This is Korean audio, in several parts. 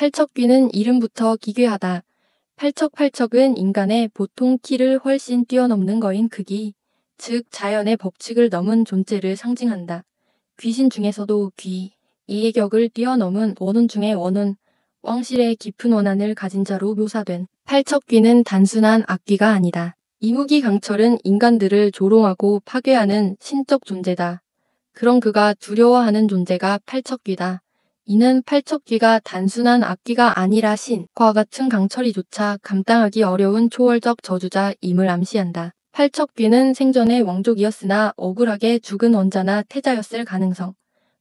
팔척귀는 이름부터 기괴하다. 팔척은 인간의 보통 키를 훨씬 뛰어넘는 거인 크기, 즉 자연의 법칙을 넘은 존재를 상징한다. 귀신 중에서도 귀, 이의 격을 뛰어넘은 원혼 중의 원혼, 왕실의 깊은 원한을 가진 자로 묘사된 팔척귀는 단순한 악귀가 아니다. 이무기강철은 인간들을 조롱하고 파괴하는 신적 존재다. 그런 그가 두려워하는 존재가 팔척귀다. 이는 팔척귀가 단순한 악귀가 아니라 신과 같은 강철이조차 감당하기 어려운 초월적 저주자임을 암시한다. 팔척귀는 생전의 왕족이었으나 억울하게 죽은 원자나 태자였을 가능성.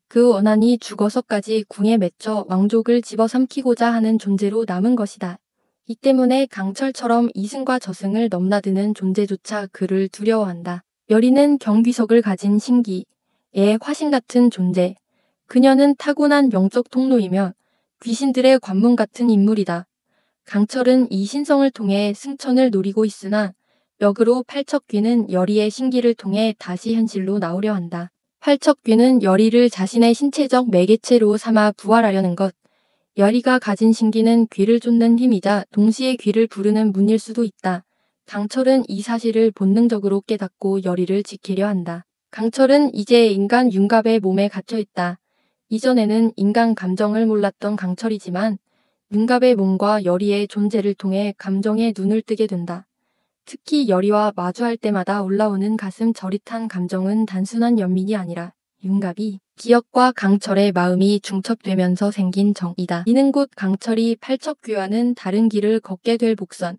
그 원한이 죽어서까지 궁에 맺혀 왕족을 집어삼키고자 하는 존재로 남은 것이다. 이 때문에 강철처럼 이승과 저승을 넘나드는 존재조차 그를 두려워한다. 여리는 경귀석을 가진 신기의 화신 같은 존재. 그녀는 타고난 영적 통로이며 귀신들의 관문 같은 인물이다. 강철은 이 신성을 통해 승천을 노리고 있으나 역으로 팔척귀는 여리의 신기를 통해 다시 현실로 나오려 한다. 팔척귀는 여리를 자신의 신체적 매개체로 삼아 부활하려는 것. 여리가 가진 신기는 귀를 쫓는 힘이자 동시에 귀를 부르는 문일 수도 있다. 강철은 이 사실을 본능적으로 깨닫고 여리를 지키려 한다. 강철은 이제 인간 윤갑의 몸에 갇혀있다. 이전에는 인간 감정을 몰랐던 강철이지만 윤갑의 몸과 여리의 존재를 통해 감정에 눈을 뜨게 된다. 특히 여리와 마주할 때마다 올라오는 가슴 저릿한 감정은 단순한 연민이 아니라 윤갑이 기억과 강철의 마음이 중첩되면서 생긴 정이다. 이는 곧 강철이 팔척귀와는 다른 길을 걷게 될 복선.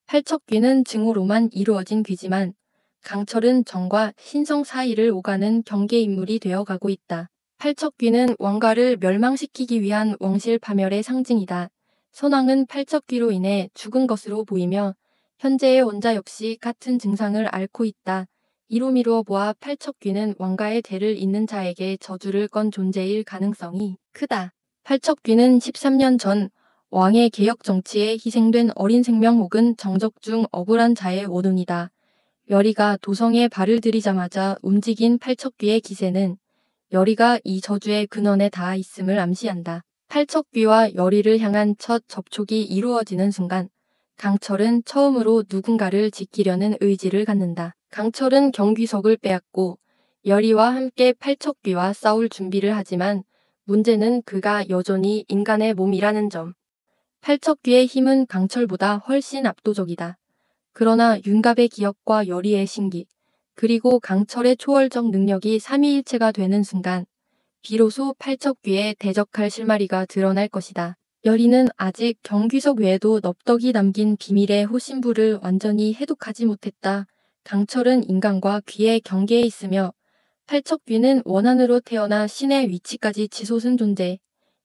팔척귀는 증오로만 이루어진 귀지만 강철은 정과 신성 사이를 오가는 경계인물이 되어가고 있다. 팔척귀는 왕가를 멸망시키기 위한 왕실 파멸의 상징이다. 선왕은 팔척귀로 인해 죽은 것으로 보이며 현재의 원자 역시 같은 증상을 앓고 있다. 이로 미루어 보아 팔척귀는 왕가의 대를 잇는 자에게 저주를 건 존재일 가능성이 크다. 팔척귀는 13년 전 왕의 개혁 정치에 희생된 어린 생명 혹은 정적 중 억울한 자의 원혼이다. 여리가 도성에 발을 들이자마자 움직인 팔척귀의 기세는 여리가 이 저주의 근원에 닿아 있음을 암시한다. 팔척귀와 여리를 향한 첫 접촉이 이루어지는 순간 강철은 처음으로 누군가를 지키려는 의지를 갖는다. 강철은 경귀석을 빼앗고 여리와 함께 팔척귀와 싸울 준비를 하지만 문제는 그가 여전히 인간의 몸이라는 점. 팔척귀의 힘은 강철보다 훨씬 압도적이다. 그러나 윤갑의 기억과 여리의 신기, 그리고 강철의 초월적 능력이 삼위일체가 되는 순간 비로소 팔척귀에 대적할 실마리가 드러날 것이다. 여리는 아직 경귀석 외에도 넙떡이 담긴 비밀의 호신부를 완전히 해독하지 못했다. 강철은 인간과 귀의 경계에 있으며 팔척귀는 원한으로 태어나 신의 위치까지 치솟은 존재.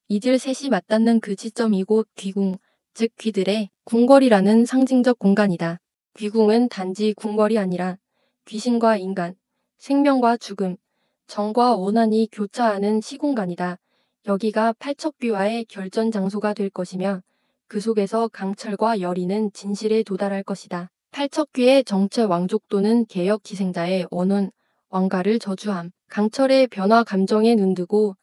이들 셋이 맞닿는 그 지점이 곧 귀궁, 즉 귀들의 궁궐이라는 상징적 공간이다. 귀궁은 단지 궁궐이 아니라 귀신과 인간, 생명과 죽음, 정과 원한이 교차하는 시공간이다. 여기가 팔척귀와의 결전 장소가 될 것이며 그 속에서 강철과 여리는 진실에 도달할 것이다. 팔척귀의 정체 왕족 또는 개혁 희생자의 원혼, 왕가를 저주함. 강철의 변화 감정에 눈뜨고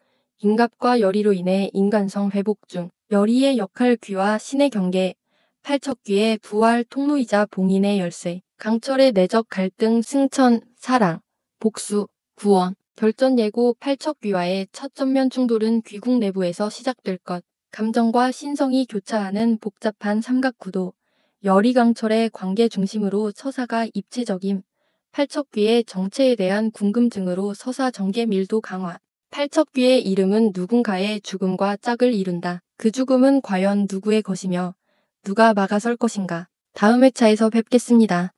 윤갑과 여리로 인해 인간성 회복 중. 여리의 역할 귀와 신의 경계, 팔척귀의 부활 통로이자 봉인의 열쇠. 강철의 내적 갈등, 승천, 사랑, 복수, 구원. 결전 예고 팔척귀와의 첫 전면 충돌은 귀궁 내부에서 시작될 것. 감정과 신성이 교차하는 복잡한 삼각구도. 여리강철의 관계 중심으로 서사가 입체적임. 팔척귀의 정체에 대한 궁금증으로 서사 전개 밀도 강화. 팔척귀의 이름은 누군가의 죽음과 짝을 이룬다. 그 죽음은 과연 누구의 것이며 누가 막아설 것인가. 다음 회차에서 뵙겠습니다.